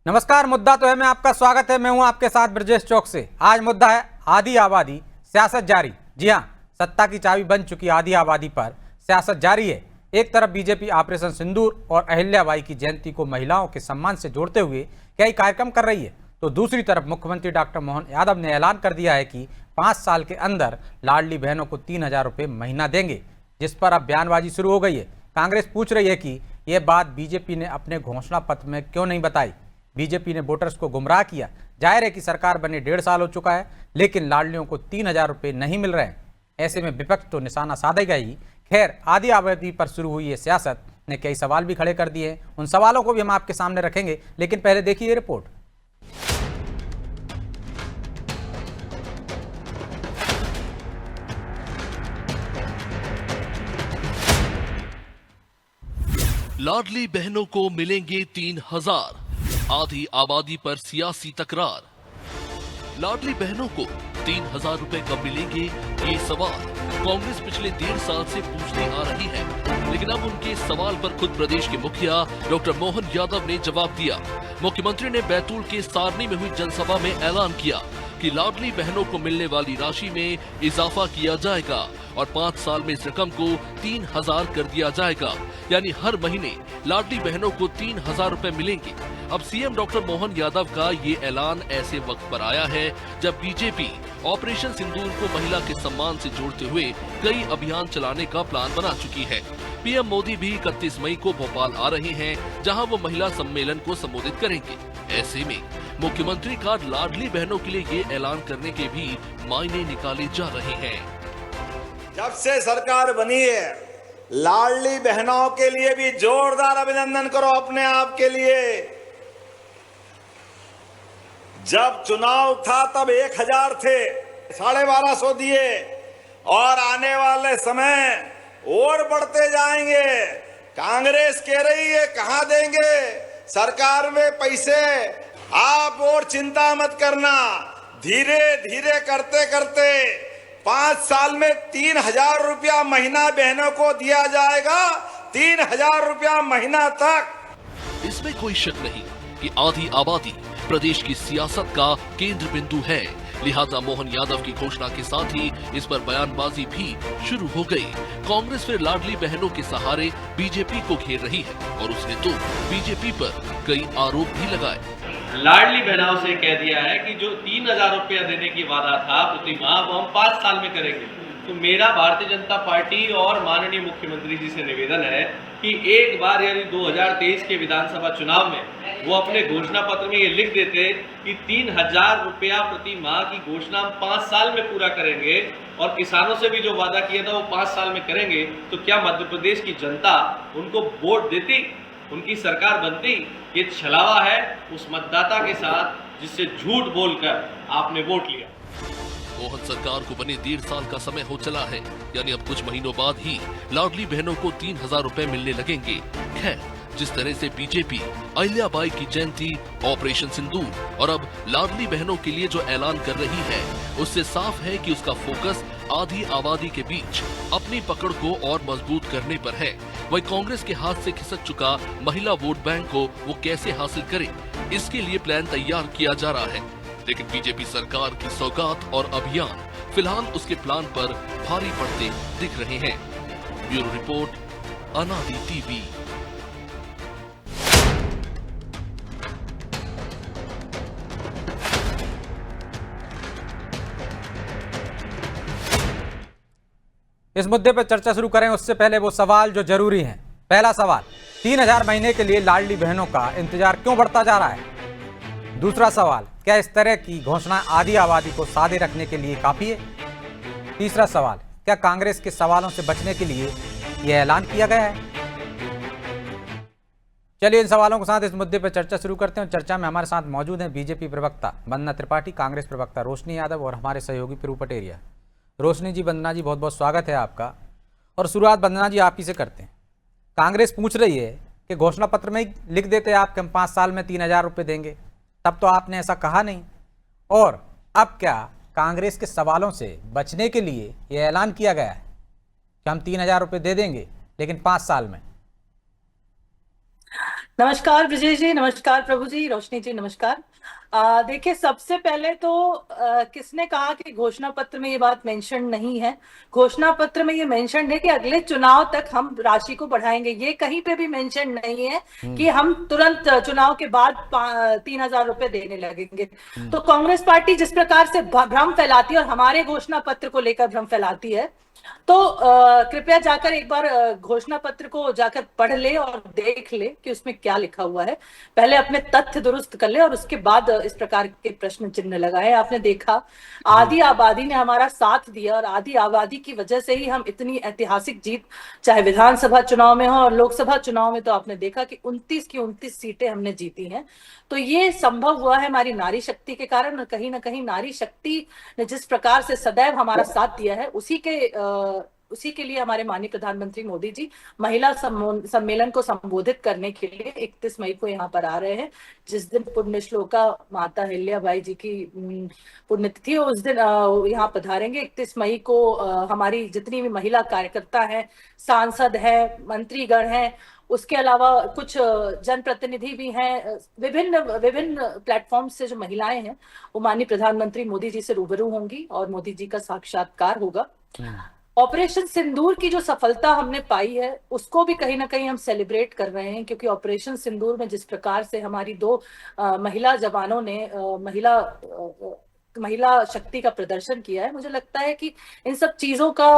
नमस्कार। मुद्दा तो है में आपका स्वागत है। मैं हूं आपके साथ ब्रजेश चौक से। आज मुद्दा है आधी आबादी सियासत जारी। जी हां, सत्ता की चाबी बन चुकी आधी आबादी पर सियासत जारी है। एक तरफ बीजेपी ऑपरेशन सिंदूर और अहिल्याबाई की जयंती को महिलाओं के सम्मान से जोड़ते हुए कई कार्यक्रम कर रही है, तो दूसरी तरफ मुख्यमंत्री डॉक्टर मोहन यादव ने ऐलान कर दिया है कि 5 साल के अंदर लाडली बहनों को 3,000 रुपये महीना देंगे, जिस पर अब बयानबाजी शुरू हो गई है। कांग्रेस पूछ रही है कि यह बात बीजेपी ने अपने घोषणा पत्र में क्यों नहीं बताई। बीजेपी ने वोटर्स को गुमराह किया। जाहिर है कि सरकार बने 1.5 साल हो चुका है, लेकिन लाडलियों को 3,000 रुपये नहीं मिल रहे हैं। ऐसे में विपक्ष तो निशाना साधेगा ही। खैर, आधी आबादी पर शुरू हुई ये सियासत ने कई सवाल भी खड़े कर दिए हैं। उन सवालों को भी हम आपके सामने रखेंगे, लेकिन पहले देखिए ये रिपोर्ट। लाडली बहनों को मिलेंगे 3,000, आधी आबादी पर सियासी तकरार। लाडली बहनों को 3,000 रुपए कब मिलेंगे, ये सवाल कांग्रेस पिछले 1.5 साल से पूछती आ रही है, लेकिन अब उनके इस सवाल पर खुद प्रदेश के मुखिया डॉक्टर मोहन यादव ने जवाब दिया। मुख्यमंत्री ने बैतूल के सारनी में हुई जनसभा में ऐलान किया कि लाडली बहनों को मिलने वाली राशि में इजाफा किया जाएगा और 5 साल में इस रकम को 3,000 कर दिया जाएगा, यानी हर महीने लाडली बहनों को 3,000 रुपए मिलेंगे। अब सीएम डॉक्टर मोहन यादव का ये ऐलान ऐसे वक्त पर आया है जब बीजेपी ऑपरेशन सिंदूर को महिला के सम्मान से जोड़ते हुए कई अभियान चलाने का प्लान बना चुकी है। पीएम मोदी भी 31 मई को भोपाल आ रहे हैं, जहां वो महिला सम्मेलन को संबोधित करेंगे। ऐसे में मुख्यमंत्री का लाडली बहनों के लिए ये ऐलान करने के भी मायने निकाले जा रहे हैं। जब से सरकार बनी है, लाडली बहनों के लिए भी जोरदार अभिनंदन करो अपने आप के लिए। जब चुनाव था तब 1,000 थे, 1,250 दिए और आने वाले समय और बढ़ते जाएंगे। कांग्रेस कह रही है कहां देंगे सरकार में पैसे, आप और चिंता मत करना, धीरे धीरे करते करते 5 साल में 3,000 रुपया महीना बहनों को दिया जाएगा, 3,000 रुपया महीना तक। इसमें कोई शक नहीं कि आधी आबादी प्रदेश की सियासत का केंद्र बिंदु है, लिहाजा मोहन यादव की घोषणा के साथ ही इस पर बयानबाजी भी शुरू हो गई। कांग्रेस फिर लाडली बहनों के सहारे बीजेपी को घेर रही है और उसने तो बीजेपी पर कई आरोप भी लगाए। लाडली बहनों से कह दिया है कि जो 3,000 रुपया देने की वादा था प्रति माह, वो हम 5 साल में करेंगे। तो मेरा भारतीय जनता पार्टी और माननीय मुख्यमंत्री जी से निवेदन है कि एक बार यदि 2023 के विधानसभा चुनाव में वो अपने घोषणा पत्र में ये लिख देते कि 3,000 रुपया प्रति माह की घोषणा हम 5 साल में पूरा करेंगे और किसानों से भी जो वादा किया था वो 5 साल में करेंगे, तो क्या मध्य प्रदेश की जनता उनको वोट देती, उनकी सरकार बनती? ये छलावा है उस मतदाता के साथ जिससे झूठ बोलकर आपने वोट लिया। मोहन सरकार को बने 1.5 साल का समय हो चला है, यानी अब कुछ महीनों बाद ही लाडली बहनों को 3,000 रुपए मिलने लगेंगे। खैर, जिस तरह से बीजेपी अहिल्याबाई की जयंती, ऑपरेशन सिंदूर और अब लाडली बहनों के लिए जो ऐलान कर रही है, उससे साफ है कि उसका फोकस आधी आबादी के बीच अपनी पकड़ को और मजबूत करने पर है। वही कांग्रेस के हाथ से खिसक चुका महिला वोट बैंक को वो कैसे हासिल करे, इसके लिए प्लान तैयार किया जा रहा है। लेकिन बीजेपी सरकार की सौगात और अभियान फिलहाल उसके प्लान पर भारी पड़ते दिख रहे हैं। ब्यूरो रिपोर्ट, अनादि टीवी। इस मुद्दे पर चर्चा शुरू करें उससे पहले वो सवाल जो जरूरी हैं। पहला सवाल, 3,000 महीने के लिए लाडली बहनों का इंतजार क्यों बढ़ता जा रहा है? दूसरा सवाल, क्या इस तरह की घोषणा आधी आबादी को सादे रखने के लिए काफी है? तीसरा सवाल, क्या कांग्रेस के सवालों से बचने के लिए यह ऐलान किया गया है? चलिए इन सवालों के साथ इस मुद्दे पर चर्चा शुरू करते हैं। चर्चा में हमारे साथ मौजूद हैं बीजेपी प्रवक्ता वंदना त्रिपाठी, कांग्रेस प्रवक्ता रोशनी यादव और हमारे सहयोगी प्रभु पटेरिया। रोशनी जी, वंदना जी, बहुत बहुत स्वागत है आपका। और शुरुआत वंदना जी आप ही से करते हैं। कांग्रेस पूछ रही है कि घोषणा पत्र में ही लिख देते आप कि हम 5 साल में 3,000 रुपये देंगे, तब तो आपने ऐसा कहा नहीं, और अब क्या कांग्रेस के सवालों से बचने के लिए यह ऐलान किया गया है कि हम 3,000 रुपये दे देंगे लेकिन 5 साल में? नमस्कार ब्रजेश जी, नमस्कार प्रभु जी, रोशनी जी नमस्कार। देखिए, सबसे पहले तो किसने कहा कि घोषणा पत्र में ये बात मेंशन नहीं है? घोषणा पत्र में ये मेंशन है कि अगले चुनाव तक हम राशि को बढ़ाएंगे। ये कहीं पे भी मेंशन नहीं है कि हम तुरंत चुनाव के बाद 3,000 रुपए देने लगेंगे। तो कांग्रेस पार्टी जिस प्रकार से भ्रम फैलाती है और हमारे घोषणा पत्र को लेकर भ्रम फैलाती है, तो कृपया जाकर एक बार घोषणा पत्र को जाकर पढ़ ले और देख ले कि उसमें क्या लिखा हुआ है। पहले अपने तथ्य दुरुस्त कर ले और उसके बाद इस प्रकार के प्रश्न चिन्ह लगाए। आपने देखा, आधी आबादी ने हमारा साथ दिया और आधी आबादी की वजह से ही हम इतनी ऐतिहासिक जीत, चाहे विधानसभा चुनाव में हो और लोकसभा चुनाव में, तो आपने देखा कि 29 की 29 सीटें हमने जीती हैं। तो ये संभव हुआ है हमारी नारी शक्ति के कारण। कहीं ना कहीं नारी शक्ति ने जिस प्रकार से सदैव हमारा साथ दिया है, उसी के लिए हमारे माननीय प्रधानमंत्री मोदी जी महिला सम्मेलन को संबोधित करने के लिए 31 मई को यहाँ पर आ रहे हैं, जिस दिन पुण्य श्लोका माता अहिल्याबाई जी की पुण्यतिथि, उस दिन यहाँ पधारेंगे। 31 मई को हमारी जितनी भी महिला कार्यकर्ता हैं, सांसद हैं, मंत्रीगण हैं, उसके अलावा कुछ जनप्रतिनिधि भी हैं, विभिन्न प्लेटफॉर्म से जो महिलाएं हैं, वो माननीय प्रधानमंत्री मोदी जी से रूबरू होंगी और मोदी जी का साक्षात्कार होगा। ऑपरेशन सिंदूर की जो सफलता हमने पाई है, उसको भी कहीं ना कहीं हम सेलिब्रेट कर रहे हैं, क्योंकि ऑपरेशन सिंदूर में जिस प्रकार से हमारी 2 महिला जवानों ने महिला शक्ति का प्रदर्शन किया है, मुझे लगता है कि इन सब चीजों का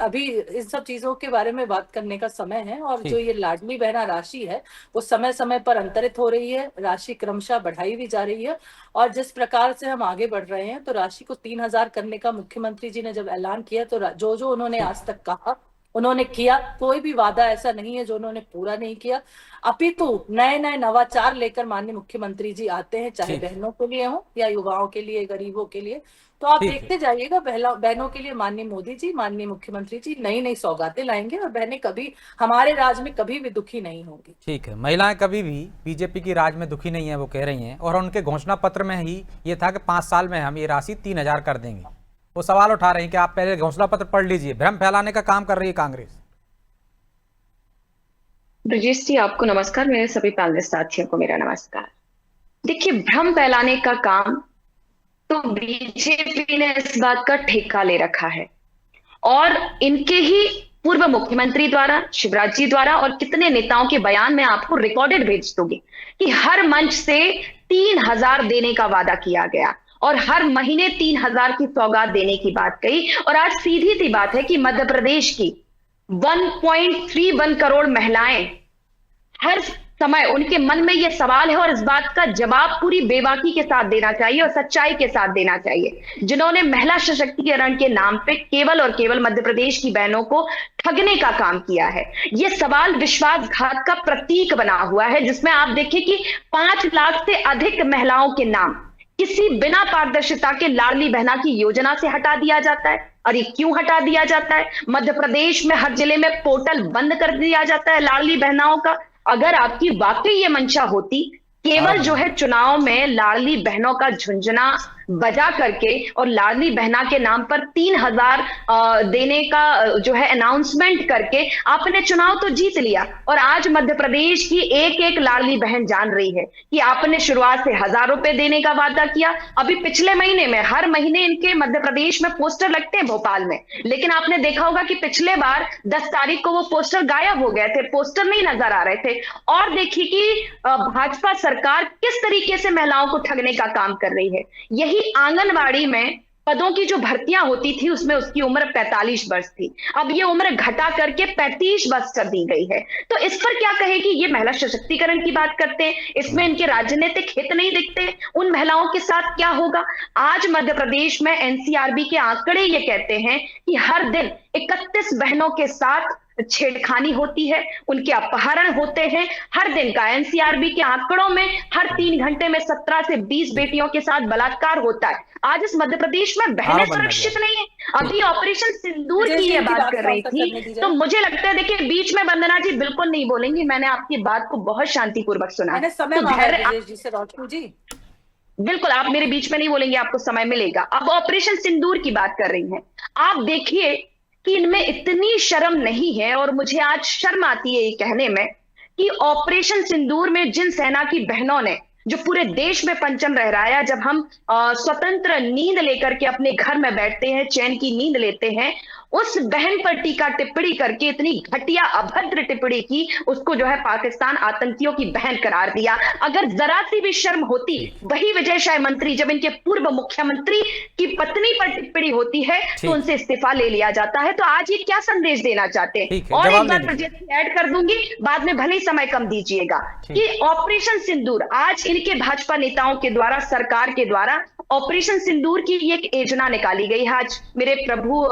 अभी इन सब चीजों के बारे में बात करने का समय है। और जो ये लाडली बहना राशि है, वो समय समय पर अंतरित हो रही है, राशि क्रमशः बढ़ाई भी जा रही है। और जिस प्रकार से हम आगे बढ़ रहे हैं, तो राशि को 3,000 करने का मुख्यमंत्री जी ने जब ऐलान किया, तो जो उन्होंने आज तक कहा उन्होंने किया। कोई भी वादा ऐसा नहीं है जो उन्होंने पूरा नहीं किया। अपितु नए नए नवाचार लेकर माननीय मुख्यमंत्री जी आते हैं, चाहे बहनों के लिए हो या युवाओं के लिए, गरीबों के लिए। तो आप देखते जाइएगा, बहनों के लिए माननीय मोदी जी, माननीय मुख्यमंत्री जी नई नई सौगातें लाएंगे और बहनें कभी हमारे राज में कभी भी दुखी नहीं होंगी। ठीक है, महिलाएं कभी भी बीजेपी की राज में दुखी नहीं है, वो कह रही हैं। और उनके घोषणा पत्र में ही ये था कि 5 साल में हम ये राशि 3,000 कर देंगे। वो सवाल उठा रहे हैं कि आप पहले घोषणा पत्र पढ़ लीजिए। भ्रम फैलाने का काम कर रही है कांग्रेस। ब्रजेश जी, आपको नमस्कार, मेरे सभी पैनलिस्ट साथियों को मेरा नमस्कार। देखिए, भ्रम फैलाने का काम तो बीजेपी ने इस बात का ठेका ले रखा है, और इनके ही पूर्व मुख्यमंत्री द्वारा, शिवराज जी द्वारा और कितने नेताओं के बयान में आपको रिकॉर्डेड भेज दूंगी कि हर मंच से 3,000 देने का वादा किया गया और हर महीने 3,000 की सौगात देने की बात कही। और आज सीधी सी बात है कि मध्य प्रदेश की 1.31 करोड़ महिलाएं, हर समय उनके मन में यह सवाल है और इस बात का जवाब पूरी बेबाकी के साथ देना चाहिए और सच्चाई के साथ देना चाहिए, जिन्होंने महिला सशक्तिकरण के नाम पे केवल और केवल मध्य प्रदेश की बहनों को ठगने का काम किया है। यह सवाल विश्वासघात का प्रतीक बना हुआ है, जिसमें आप देखें कि 5 लाख से अधिक महिलाओं के नाम किसी बिना पारदर्शिता के लाडली बहना की योजना से हटा दिया जाता है। और ये क्यों हटा दिया जाता है? मध्य प्रदेश में हर जिले में पोर्टल बंद कर दिया जाता है लाडली बहनाओं का। अगर आपकी वाकई ये मंशा होती, केवल जो है चुनाव में लाडली बहनों का झुंझुना बजा करके और लाडली बहना के नाम पर 3,000 देने का जो है अनाउंसमेंट करके आपने चुनाव तो जीत लिया, और आज मध्य प्रदेश की एक एक लाडली बहन जान रही है कि आपने शुरुआत से 1,000 रुपए देने का वादा किया। अभी पिछले महीने में हर महीने इनके मध्य प्रदेश में पोस्टर लगते हैं भोपाल में, लेकिन आपने देखा होगा कि पिछले बार 10 तारीख को वो पोस्टर गायब हो गए थे, पोस्टर नहीं नजर आ रहे थे। और देखिए कि भाजपा सरकार किस तरीके से महिलाओं को ठगने का काम कर रही है। यही आंगनवाड़ी में पदों की जो भर्तियां होती थी, उसमें उसकी उम्र 45 वर्ष थी, अब ये उम्र घटा करके 35 वर्ष कर दी गई है। तो इस पर क्या कहेगी? ये महिला सशक्तिकरण की बात करते हैं, इसमें इनके राजनीतिक हित नहीं दिखते। उन महिलाओं के साथ क्या होगा? आज मध्य प्रदेश में एनसीआरबी के आंकड़े ये कहते हैं कि हर दिन 31 बहनों के साथ छेड़खानी होती है, उनके अपहरण होते हैं। हर दिन का एनसीआरबी के आंकड़ों में हर 3 घंटे में 17 से 20 बेटियों के साथ बलात्कार होता है। आज इस मध्य प्रदेश में बहनें सुरक्षित नहीं है। अभी ऑपरेशन सिंदूर की ये बात कर रही थी, तो मुझे लगता है, देखिए बीच में वंदना जी बिल्कुल नहीं बोलेंगी, मैंने आपकी बात को बहुत शांतिपूर्वक सुना। बिल्कुल, आप मेरे बीच में नहीं बोलेंगे, आपको समय मिलेगा। अब ऑपरेशन सिंदूर की बात कर रही हैं, आप देखिए कि इनमें इतनी शर्म नहीं है, और मुझे आज शर्म आती है ये कहने में कि ऑपरेशन सिंदूर में जिन सेना की बहनों ने जो पूरे देश में पंचम लहराया, जब हम स्वतंत्र नींद लेकर के अपने घर में बैठते हैं, चैन की नींद लेते हैं, उस बहन पर टीका टिप्पणी करके इतनी घटिया अभद्र टिप्पणी की, उसको जो है पाकिस्तान आतंकियों की बहन करार दिया। अगर जरा सी भी शर्म होती, वही विजय शाह मंत्री जब इनके पूर्व मुख्यमंत्री की पत्नी पर टिप्पणी होती है तो उनसे इस्तीफा ले लिया जाता है। तो आज ये क्या संदेश देना चाहते हैं? और एक बात ब्रजेश ऐड कर दूंगी, बाद में भले ही समय कम दीजिएगा, कि ऑपरेशन सिंदूर आज इनके भाजपा नेताओं के द्वारा, सरकार के द्वारा ऑपरेशन सिंदूर की एक योजना निकाली गई है। आज मेरे प्रभु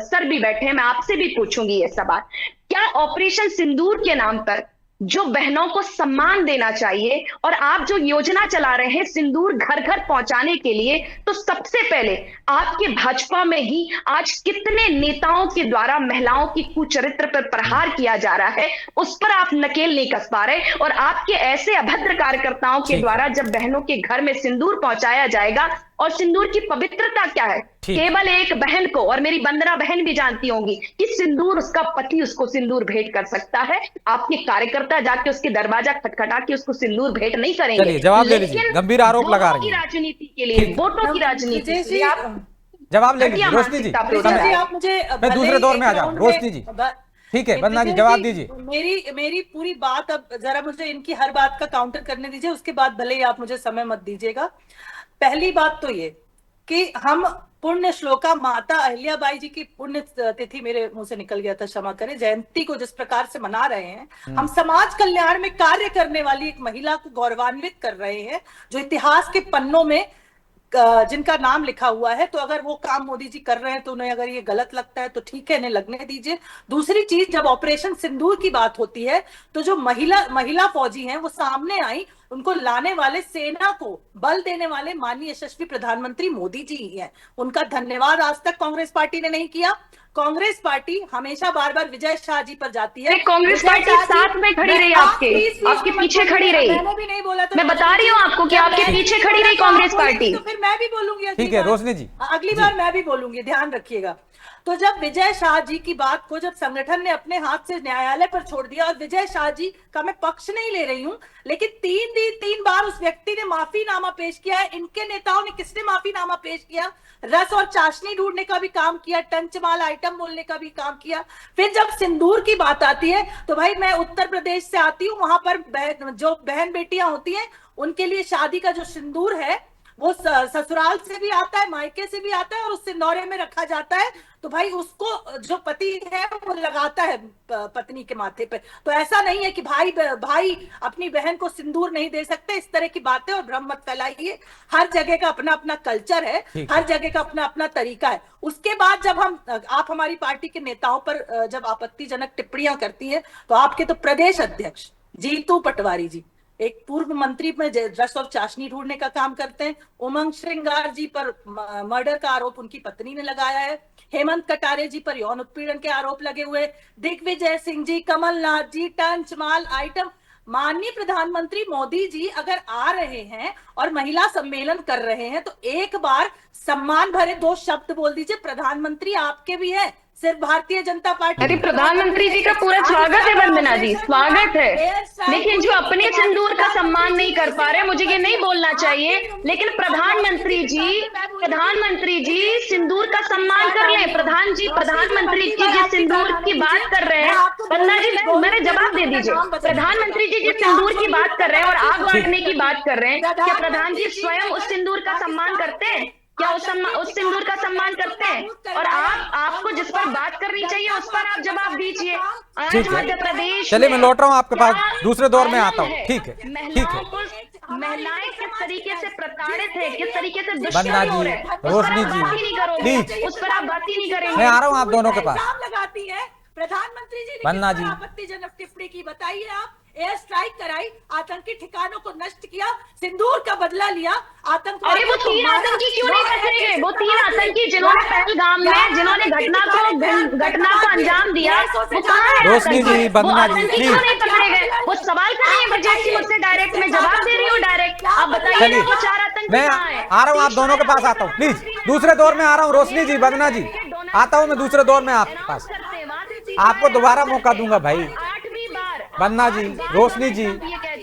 सर भी बैठे हैं, मैं आपसे भी पूछूंगी ये सवाल, क्या ऑपरेशन सिंदूर के नाम पर जो बहनों को सम्मान देना चाहिए और आप जो योजना चला रहे हैं सिंदूर घर घर पहुंचाने के लिए, तो सबसे पहले आपके भाजपा में ही आज कितने नेताओं के द्वारा महिलाओं की कुचरित्र पर प्रहार किया जा रहा है, उस पर आप नकेल नहीं कस पा रहे। और आपके ऐसे अभद्र कार्यकर्ताओं के द्वारा जब बहनों के घर में सिंदूर पहुंचाया जाएगा, और सिंदूर की पवित्रता क्या है, केवल एक बहन को, और मेरी वंदना बहन भी जानती होंगी कि सिंदूर उसका पति उसको सिंदूर भेंट कर सकता है। आपके कार्यकर्ता जाके उसके दरवाजा खटखटा के उसको सिंदूर भेंट नहीं करेंगे। चलिए जवाब ले लीजिए, गंभीर आरोप लगा रही है राजनीति के लिए, वोटों की राजनीति के लिए आप जवाब ले लीजिए। रोशनी जी, आप मुझे मैं दूसरे दौर में आ जाऊं। रोशनी जी ठीक है, वंदना जी जवाब दीजिए। मेरी पूरी बात, अब जरा मुझे इनकी हर बात का काउंटर करने दीजिए, उसके बाद भले ही आप मुझे समय मत दीजिएगा। पहली बात तो ये कि हम पुण्य श्लोका माता अहिल्याबाई जी की पुण्य तिथि, मेरे मुंह से निकल गया था, क्षमा करें, जयंती को जिस प्रकार से मना रहे हैं, हम समाज कल्याण में कार्य करने वाली एक महिला को गौरवान्वित कर रहे हैं, जो इतिहास के पन्नों में जिनका नाम लिखा हुआ है। तो अगर वो काम मोदी जी कर रहे हैं तो उन्हें अगर ये गलत लगता है तो ठीक है, इन्हें लगने दीजिए। दूसरी चीज, जब ऑपरेशन सिंदूर की बात होती है तो जो महिला फौजी हैं वो सामने आई, उनको लाने वाले, सेना को बल देने वाले माननीय यशस्वी प्रधानमंत्री मोदी जी ही हैं। उनका धन्यवाद आज तक कांग्रेस पार्टी ने नहीं किया। कांग्रेस पार्टी हमेशा बार बार विजय शाह जी पर जाती है। कांग्रेस पार्टी साथ में खड़ी रही, आपके पीछे खड़ी रही। मैंने भी नहीं बोला, तो मैं बता रही हूँ आपको कि आपके पीछे खड़ी रही कांग्रेस पार्टी। तो फिर मैं भी बोलूंगी। ठीक है रोशनी जी, अगली बार मैं भी बोलूंगी, ध्यान रखिएगा। तो जब विजय शाह जी की बात को जब संगठन ने अपने हाथ से न्यायालय पर छोड़ दिया, और विजय शाह जी का मैं पक्ष नहीं ले रही हूं, लेकिन तीन बार उस व्यक्ति ने माफीनामा पेश किया है। इनके नेताओं ने किसने माफीनामा पेश किया? रस और चाशनी ढूंढने का भी काम किया, टंचमाल आइटम बोलने का भी काम किया। फिर जब सिंदूर की बात आती है तो भाई मैं उत्तर प्रदेश से आती हूँ, वहां पर जो बहन बेटियां होती हैं उनके लिए शादी का जो सिंदूर है वो ससुराल से भी आता है, मायके से भी आता है, और उस सिंदूरे में रखा जाता है। तो भाई उसको जो पति है वो लगाता है पत्नी के माथे पे। तो ऐसा नहीं है कि भाई अपनी बहन को सिंदूर नहीं दे सकते, इस तरह की बातें और भ्रम मत फैलाइए। हर जगह का अपना अपना कल्चर है, हर जगह का अपना अपना तरीका है। उसके बाद जब आप हमारी पार्टी के नेताओं पर जब आपत्तिजनक टिप्पणियां करती है, तो आपके तो प्रदेश अध्यक्ष जीतू पटवारी जी एक पूर्व मंत्री में रस और चाशनी ढूंढने का काम करते हैं। उमंग श्रृंगार जी पर मर्डर का आरोप उनकी पत्नी ने लगाया है। हेमंत कटारे जी पर यौन उत्पीड़न के आरोप लगे हुए। दिग्विजय सिंह जी, कमलनाथ जी, टंचमाल आइटम। माननीय प्रधानमंत्री मोदी जी अगर आ रहे हैं और महिला सम्मेलन कर रहे हैं तो एक बार सम्मान भरे 2 शब्द बोल दीजिए। प्रधानमंत्री आपके भी है, सिर्फ भारतीय जनता पार्टी। अरे प्रधानमंत्री जी का पूरा स्वागत है वंदना जी, स्वागत है। लेकिन जो अपने सिंदूर का सम्मान नहीं कर पा रहे, मुझे ये नहीं बोलना चाहिए, लेकिन प्रधानमंत्री जी सिंदूर का सम्मान कर ले। प्रधानमंत्री जी जिस सिंदूर की बात कर रहे हैं, वंदना जी मेरे जवाब दे दीजिए। प्रधानमंत्री जी जिस सिंदूर की बात कर रहे हैं और आग बांटने की बात कर रहे हैं, क्या प्रधान जी स्वयं उस सिंदूर का सम्मान करते हैं? क्या उस सिंदूर का सम्मान करते हैं? और आपको जिस पर बात करनी चाहिए उस पर आप जवाब दीजिए। आज मध्य प्रदेश, चलिए मैं लौट रहा हूँ आपके पास, दूसरे दौर में आता हूँ। ठीक है, महिलाएं किस तरीके से प्रताड़ित है, किस तरीके से वंदना दुष्कर्म हो जी, रहे हैं, रोशनी जी, प्लीज उस पर आप बात ही नहीं करेंगे। मैं आ रहा हूँ आप दोनों के पास। लगाती है प्रधानमंत्री जी ने वंदना जी, आपत्तिजनक टिप्पणी की, बताइए आप। एयर स्ट्राइक कराई, आतंकी ठिकानों को नष्ट किया, सिंदूर का बदला लिया, आतंकवादियों। अरे वो 3 आतंकी क्यों नहीं पकड़े गए? वो 3 आतंकी जिन्होंने पहलगाम में जिन्होंने घटना को अंजाम दिया, वो कहाँ है? रोशनी जी, वंदना जी, क्यों नहीं पकड़े गए? वो सवाल कर रही है ब्रजेश जी मुझसे डायरेक्ट, मैं जवाब दे रही हूँ डायरेक्ट। आप बताइए ना, वो 4 आतंकी मैं कहाँ है? आ रहा हूँ आप दोनों के पास आता हूँ। प्लीज दूसरे दौर में आ रहा हूँ। रोशनी जी, वंदना जी, आता हूँ मैं दूसरे दौर में आपके पास, आपको दोबारा मौका दूंगा भाई। वंदना जी, रोशनी जी,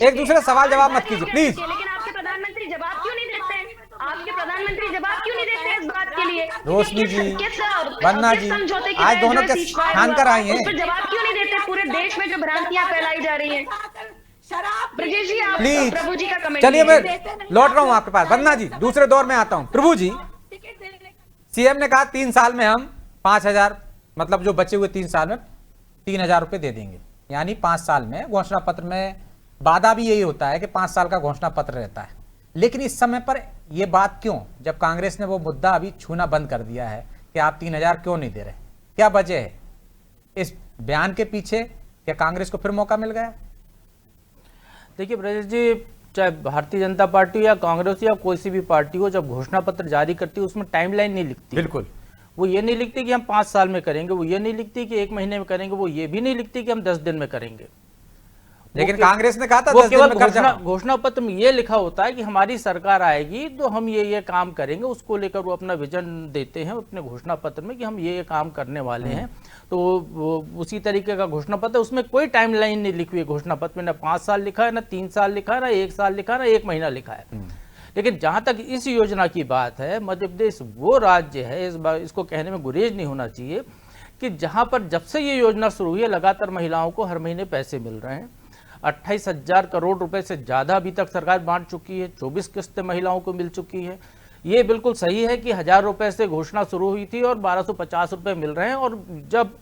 एक दूसरे सवाल जवाब मत कीजिए प्लीज। लेकिन आपके प्रधानमंत्री जवाब क्यों नहीं देते हैं? आपके प्रधानमंत्री जवाब क्यों नहीं देते हैं इस बात के लिए? रोशनी जी, किस वंदना जी, समझौते के आज तहत दोनों जो के ceasefire ठान हुआ, कर आई हैं। उस पर जवाब क्यों नहीं देते? पूरे देश में जो भ्रांतियां फैलाई जा रही हैं। ब्रजेश जी, आप प्लीज प्रभु जी का कमेंट चलिए, मैं लीजिए। लौट रहा हूं आपके पास। वंदना जी, दूसरे दौर में आता हूं। प्रभु जी, सीएम ने कहा 3 साल में हम 5,000, मतलब जो बचे हुए 3 साल में 3,000 रुपए दे देंगे, यानी 5 साल में। घोषणा पत्र में वादा भी यही होता है कि 5 साल का घोषणा पत्र रहता है। लेकिन इस समय पर यह बात क्यों, जब कांग्रेस ने वो मुद्दा अभी छूना बंद कर दिया है कि आप 3,000 क्यों नहीं दे रहे? क्या वजह है इस बयान के पीछे? क्या कांग्रेस को फिर मौका मिल गया? देखिए ब्रजेश जी, चाहे भारतीय जनता पार्टी या कांग्रेस या कोई सी भी पार्टी हो, जब घोषणा पत्र जारी करती है उसमें टाइमलाइन नहीं लिखती। बिल्कुल, वो ये नहीं लिखती कि हम 5 साल में करेंगे, वो ये नहीं लिखती कि 1 महीने में करेंगे, वो ये भी नहीं लिखती कि हम 10 दिन में करेंगे। लेकिन कांग्रेस ने कहा था वो 10 दिन केवल में कर जाओ। घोषणा पत्र में ये लिखा होता है कि हमारी सरकार आएगी तो हम ये काम करेंगे, उसको लेकर वो अपना विजन देते हैं अपने घोषणा पत्र में कि हम ये काम करने वाले हैं। तो उसी तरीके का घोषणा पत्र, उसमें कोई टाइमलाइन नहीं लिखी हुई घोषणा पत्र में, ना 5 साल लिखा है, ना 3 साल लिखा है, ना 1 साल लिखा है, ना 1 महीना लिखा है। लेकिन जहां तक इस योजना की बात है, मध्य प्रदेश वो राज्य है, इसको कहने में गुरेज नहीं होना चाहिए कि जहां पर जब से ये योजना शुरू हुई है लगातार महिलाओं को हर महीने पैसे मिल रहे हैं। 28,000 करोड़ रुपए से ज्यादा अभी तक सरकार बांट चुकी है, 24 किस्तें महिलाओं को मिल चुकी है। ये बिल्कुल सही है कि 1,000 रुपए से घोषणा शुरू हुई थी और 1,250 रुपए मिल रहे हैं। और जब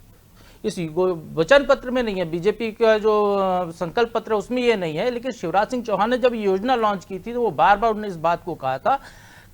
इस वचन पत्र में नहीं है, बीजेपी का जो संकल्प पत्र है उसमें ये नहीं है, लेकिन शिवराज सिंह चौहान ने जब योजना लॉन्च की थी तो वो बार बार उन्होंने इस बात को कहा था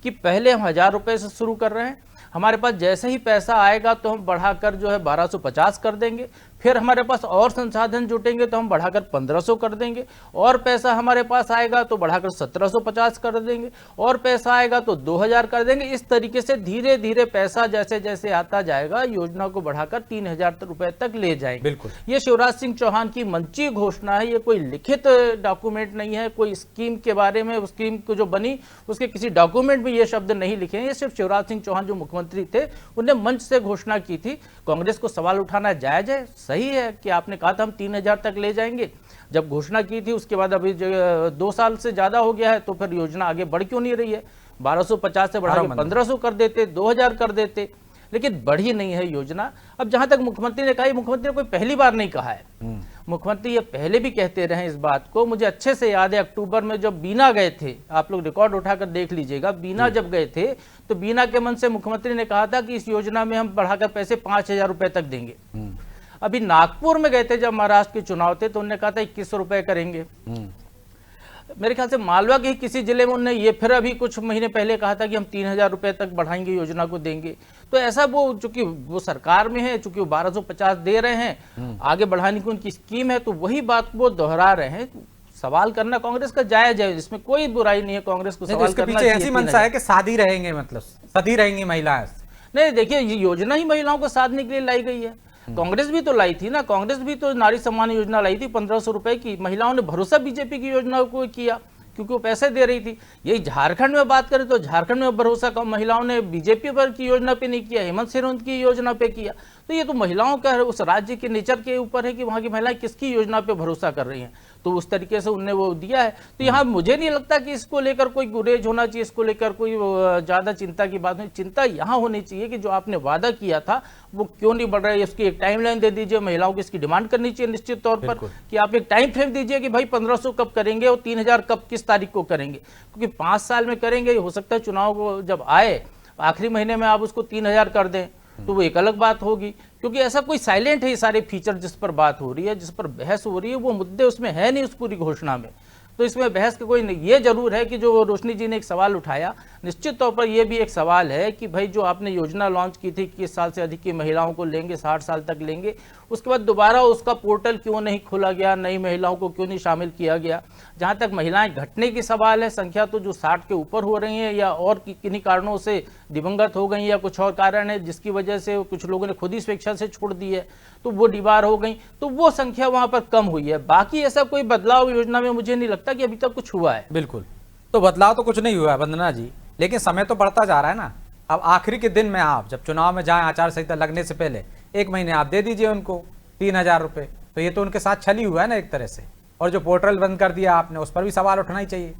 कि पहले हम 1,000 रुपए से शुरू कर रहे हैं, हमारे पास जैसे ही पैसा आएगा तो हम बढ़ाकर जो है 1,250 कर देंगे, फिर हमारे पास और संसाधन जुटेंगे तो हम बढ़ाकर 1,500 कर देंगे, और पैसा हमारे पास आएगा तो बढ़ाकर 1,750 कर देंगे, और पैसा आएगा तो 2,000 कर देंगे। इस तरीके से धीरे धीरे पैसा जैसे जैसे आता जाएगा योजना को बढ़ाकर 3,000 रुपए तक ले जाएंगे। बिल्कुल, ये शिवराज सिंह चौहान की मंची घोषणा है, ये कोई लिखित डॉक्यूमेंट नहीं है, कोई स्कीम के बारे में, उस स्कीम को जो बनी उसके किसी डॉक्यूमेंट में ये शब्द नहीं लिखे हैं। ये सिर्फ शिवराज सिंह चौहान जो मुख्यमंत्री थे उन्हें मंच से घोषणा की थी। कांग्रेस को सवाल उठाना जायज है, सही है कि आपने कहा था हम 3,000 तक ले जाएंगे, जब घोषणा की थी उसके बाद अभी 2 साल से ज्यादा हो गया है, तो फिर योजना आगे बढ़ क्यों नहीं रही है? 1,250 से बढ़ा के 1,500 कर देते, 2,000 कर देते, लेकिन बढ़ी नहीं है योजना। अब जहां तक मुख्यमंत्री ने कहा, मुख्यमंत्री ने कोई पहली बार नहीं कहा है, मुख्यमंत्री ये पहले भी कहते रहे इस बात को। मुझे अच्छे से याद है अक्टूबर में जब बीना गए थे, आप लोग रिकॉर्ड उठाकर देख लीजिएगा, बीना जब गए थे तो बीना के मन से मुख्यमंत्री ने कहा था कि इस योजना में हम बढ़ाकर पैसे 5,000 रुपए तक देंगे। अभी नागपुर में गए थे जब महाराष्ट्र के चुनाव थे तो उन्होंने कहा था 2100 रुपए करेंगे। मेरे ख्याल से मालवा के ही किसी जिले में उन्होंने ये फिर अभी कुछ महीने पहले कहा था कि हम 3,000 रुपए तक बढ़ाएंगे, योजना को देंगे। तो ऐसा वो चूंकि वो सरकार में है, चूंकि वो 1,250 दे रहे हैं, आगे बढ़ाने की उनकी स्कीम है, तो वही बात वो दोहरा रहे हैं। सवाल करना कांग्रेस का जायज है, इसमें कोई बुराई नहीं है, कांग्रेस को सवाल इसके करना पीछे ऐसी मंशा है कि शादी रहेंगे, मतलब सदी रहेंगी महिलाएं। नहीं, देखिए ये योजना ही महिलाओं को साधने के लिए लाई गई है। कांग्रेस भी तो लाई थी ना, कांग्रेस भी तो नारी सम्मान योजना लाई थी 1,500 रुपए की। महिलाओं ने भरोसा बीजेपी की योजना को किया क्योंकि वो पैसे दे रही थी। यही झारखंड में बात करें तो झारखंड में भरोसा कम महिलाओं ने बीजेपी पर की योजना पे नहीं किया, हेमंत सोरेन की योजना पे किया। तो ये तो महिलाओं का उस राज्य के नेचर के ऊपर है कि वहां की महिलाएं किसकी योजना पे भरोसा कर रही हैं, तो उस तरीके से उनने वो दिया है। तो यहाँ मुझे नहीं लगता कि इसको लेकर कोई गुरेज होना चाहिए, इसको लेकर कोई ज्यादा चिंता की बात नहीं। चिंता यहाँ होनी चाहिए कि जो आपने वादा किया था वो क्यों नहीं बढ़ रहा है, इसकी एक टाइमलाइन दे दीजिए। महिलाओं की इसकी डिमांड करनी चाहिए निश्चित तौर पर कि आप एक टाइम फ्रेम दीजिए कि भाई 1,500 कब करेंगे और 3,000 कब किस तारीख को करेंगे, क्योंकि 5 साल में करेंगे, हो सकता है चुनाव को जब आए आखिरी महीने में आप उसको 3,000 कर दें तो वो एक अलग बात होगी। क्योंकि ऐसा कोई साइलेंट है, ये सारे फीचर जिस पर बात हो रही है, जिस पर बहस हो रही है, वो मुद्दे उसमें है नहीं उस पूरी घोषणा में, तो इसमें बहस का कोई नहीं। ये जरूर है कि जो रोशनी जी ने एक सवाल उठाया, निश्चित तौर पर यह भी एक सवाल है कि भाई जो आपने योजना लॉन्च की थी 21 साल से अधिक की महिलाओं को लेंगे, 60 साल तक लेंगे, उसके बाद दोबारा उसका पोर्टल क्यों नहीं खोला गया, नई महिलाओं को क्यों नहीं शामिल किया गया। जहां तक महिलाएं घटने की सवाल है, संख्या तो जो 60 के ऊपर हो रही है या और किन्हीं कारणों से दिवंगत हो गई या कुछ और कारण है जिसकी वजह से कुछ लोगों ने खुद ही स्वेच्छा से छोड़ दी है, तो वो डिबार हो गई, तो वो संख्या वहां पर कम हुई है। बाकी ऐसा कोई बदलाव योजना में मुझे नहीं लगता कि अभी तक कुछ हुआ है। बिल्कुल, तो बदलाव तो कुछ नहीं हुआ है वंदना जी, लेकिन समय तो बढ़ता जा रहा है ना। अब आखिरी के दिन में आप जब चुनाव में जाएं, आचार संहिता लगने से पहले 1 महीने आप दे दीजिए उनको 3,000 रुपए, तो ये तो उनके साथ छली हुआ है ना एक तरह से। और जो पोर्टल बंद कर दिया आपने, उस पर भी सवाल उठना ही चाहिए।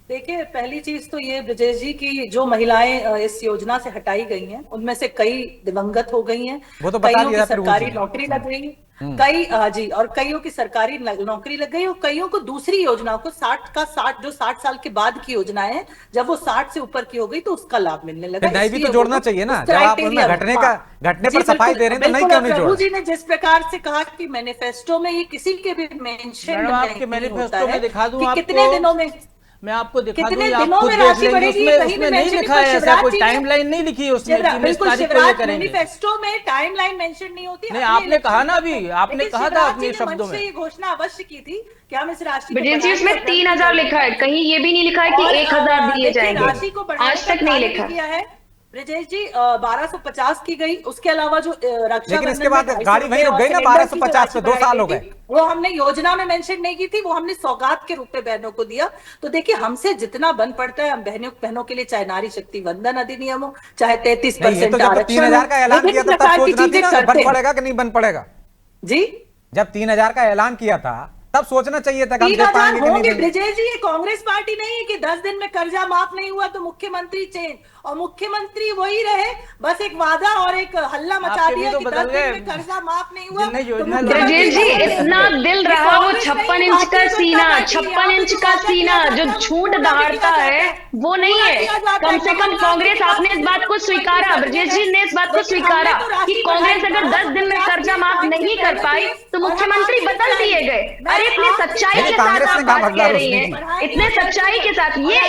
देखिए, पहली चीज तो ये ब्रजेश जी की जो महिलाएं इस योजना से हटाई गई हैं, उनमें से कई दिवंगत हो गई हैं, वो तो बता कईयों दिया की सरकारी प्रभु जी। नौकरी लग गई, कई जी, और कईयों की सरकारी नौकरी लग गई, और कईयों को दूसरी योजनाओं को 60 जो 60 साल के बाद की योजनाएं हैं, जब वो 60 से ऊपर की हो गई तो उसका लाभ मिलने लगा। नहीं भी तो इसलिए जोड़ना वो चाहिए ना, उस जब आप criteria उनमें घटने पर सफाई दे रहे हैं तो नहीं क्यों नहीं प्रभु जोड़। जी ने जिस प्रकार से कहा कि मैनिफेस्टो में ये किसी के भी मेंशन मैडम, आपके मैनिफेस्टो में दिखा दूं आपको, कितने दिनों में, मैं आपको दिखा दूं, कितने आप दिनों खुद में देख राशि लेंगे। बढ़ेगी, उसमें कहीं उसमें भी नहीं mention लिखा है नहीं, ऐसा, शिवराज कोई जी ने- टाइमलाइन नहीं लिखी है उसमें कि हम इस बिल्कुल तारीख को ये शिवराज, करेंगे। मैनिफेस्टो में टाइमलाइन मेंशन नहीं होती। नहीं, अपने आपने कहा ना इलेक्शन अभी, में। आपने लेकिन कहा था शिवराज अपने जी ने शब्दों मंच से में। ये घोषणा अवश्य की थी कि हम इस राशि को ब्रजेश जी, उसमें बढ़ाएंगे। 3000 लिखा है, कहीं ये भी नहीं लिखा है कि और, 1000 दिए देखिए, जाएंगे। राशि को बढ़ाने आज का तक नहीं कार्य लिखा भी किया है ब्रजेश जी। 1250 की गई, उसके अलावा जो रक्षा लेकिन इसके बाद गाड़ी वहीं रुक गई ना 1250 पे, 2 साल हो गए। वो हमने योजना में मेंशन नहीं की थी, वो हमने सौगात के रूप में बहनों को दिया। तो देखिए, हमसे जितना बन पड़ता है हम बहनों के लिए, चाहे नारी शक्ति वंदन अधिनियम हो, चाहे 33% तो जब 3000 का ऐलान किया था तब सोचना थी ना बन पड़ेगा कि नहीं बन पड़ेगा। जी, जब 3000 का ऐलान किया था तब सोचना चाहिए था कि हम दे 3000 पाएंगे कि नहीं होंगे। देंगे। ब्रजेश जी, ये कांग्रेस पार्टी नहीं है कि 10 दिन में कर्जा माफ नहीं हुआ तो मुख्यमंत्री चेंज, और मुख्यमंत्री वही रहे, बस एक वादा और एक हल्ला मचा आपके भी दिया तो कि बदल 10 दिन गए। में कर्जा माफ नहीं हुआ जिनने तो योजना मुख्यमंत्री ब्रजेश जी, बदल गए। इतना दिल ये रहा वो कांग्रेस 56 नहीं, इंच का भारतीय सीना, जनता पार्टी, 56 यहाँ पे इंच जो का वादा सीना किया जो जाता है, झूठ पूरा दहाड़ता किया जाता है, है। वो नहीं पूरा है। किया जाता कम है। से कम कमलनाथ कांग्रेस के आपने पास इस बात को मुख्यमंत्री स्वीकारा, बनने ब्रजेश हैं। जी ने इस बात को लेकिन स्वीकारा हमने तो राशि कि कांग्रेस बढ़ाई, अगर 10 दिन में 1250 कर्जा माफ के नहीं कर पहले पाई थी, तो और हम मुख्यमंत्री आपसे बदल दिए गए। मैं अरे इतनी आपसे सच्चाई नहीं, के कांग्रेस साथ ने आप कहा बात बदला कह रही रोशनी हैं, इतने सच्चाई के साथ, ये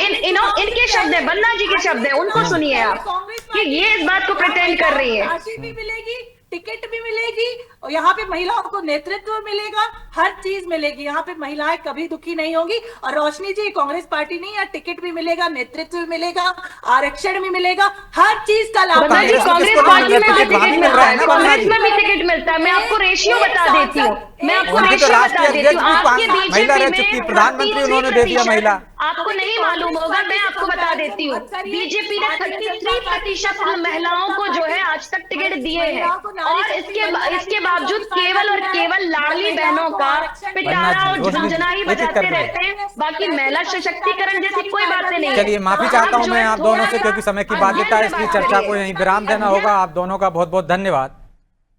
इनके शब्द है, बन्ना जी के शब्द है, उनको सुनिए आप कि ये इस बात को प्रेटेंड कर रही है। राशि भी मिलेगी, टिकट भी मिलेगी, और यहाँ पे महिलाओं को नेतृत्व मिलेगा, हर चीज मिलेगी। यहाँ पे महिलाएं कभी दुखी नहीं होंगी। और रोशनी जी, कांग्रेस पार्टी नहीं है, टिकट भी मिलेगा, नेतृत्व भी मिलेगा, आरक्षण भी मिलेगा, हर चीज का लाभ बन्ना जी, कांग्रेस को कांग्रेस किसको पार्टी में भी टिकट टिकट मिल मिलता रहा है है, ना, बन्ना कांग्रेस जी। में भी टिकट मिलता है। मैं आपको रेशियो बता देती हूँ, मैं आपको उनकी तो रेशियो बता राष्ट्रीय देती हूँ। अध्यक्ष भी आपके महिला रह बीजेपी चुकी, में प्रधानमंत्री उन्होंने दे दिया महिला। आपको नहीं मालूम होगा, मैं आपको बता देती हूँ। बीजेपी ने 33% महिलाओं को जो है आज तक टिकट दिए हैं, और इसके बावजूद केवल और केवल लाडली बहनों का पिटारा और झुंझुना ही बजाते रहते हैं। बाकी महिला सशक्तिकरण जैसी कोई बातें नहीं है। चलिए, माफी चाहता हूं मैं आप दोनों से, क्योंकि समय की बाध्यता है, इसलिए चर्चा को यहीं विराम देना होगा। आप दोनों का बहुत बहुत धन्यवाद।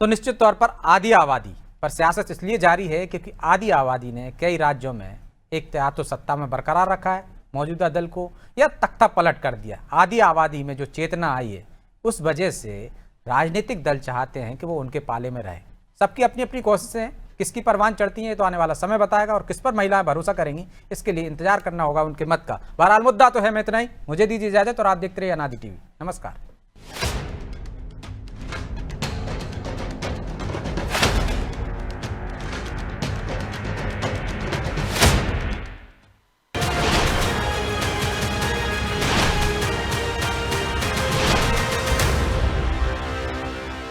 तो निश्चित तौर पर आधी आबादी पर सियासत इसलिए जारी है क्योंकि आधी आबादी ने कई राज्यों में एक या तो सत्ता में बरकरार रखा है मौजूदा दल को, या तख्ता पलट कर दिया। आधी आबादी में जो चेतना आई है, उस वजह से राजनीतिक दल चाहते हैं कि वो उनके पाले में रहे। सबकी अपनी अपनी कोशिशें हैं, किसकी परवान चढ़ती हैं तो आने वाला समय बताएगा, और किस पर महिलाएं भरोसा करेंगी इसके लिए इंतजार करना होगा उनके मत का। बहरहाल मुद्दा तो है मैं इतना ही, मुझे दीजिए इजाजत और आप देखते रहिए अनादि टीवी। नमस्कार।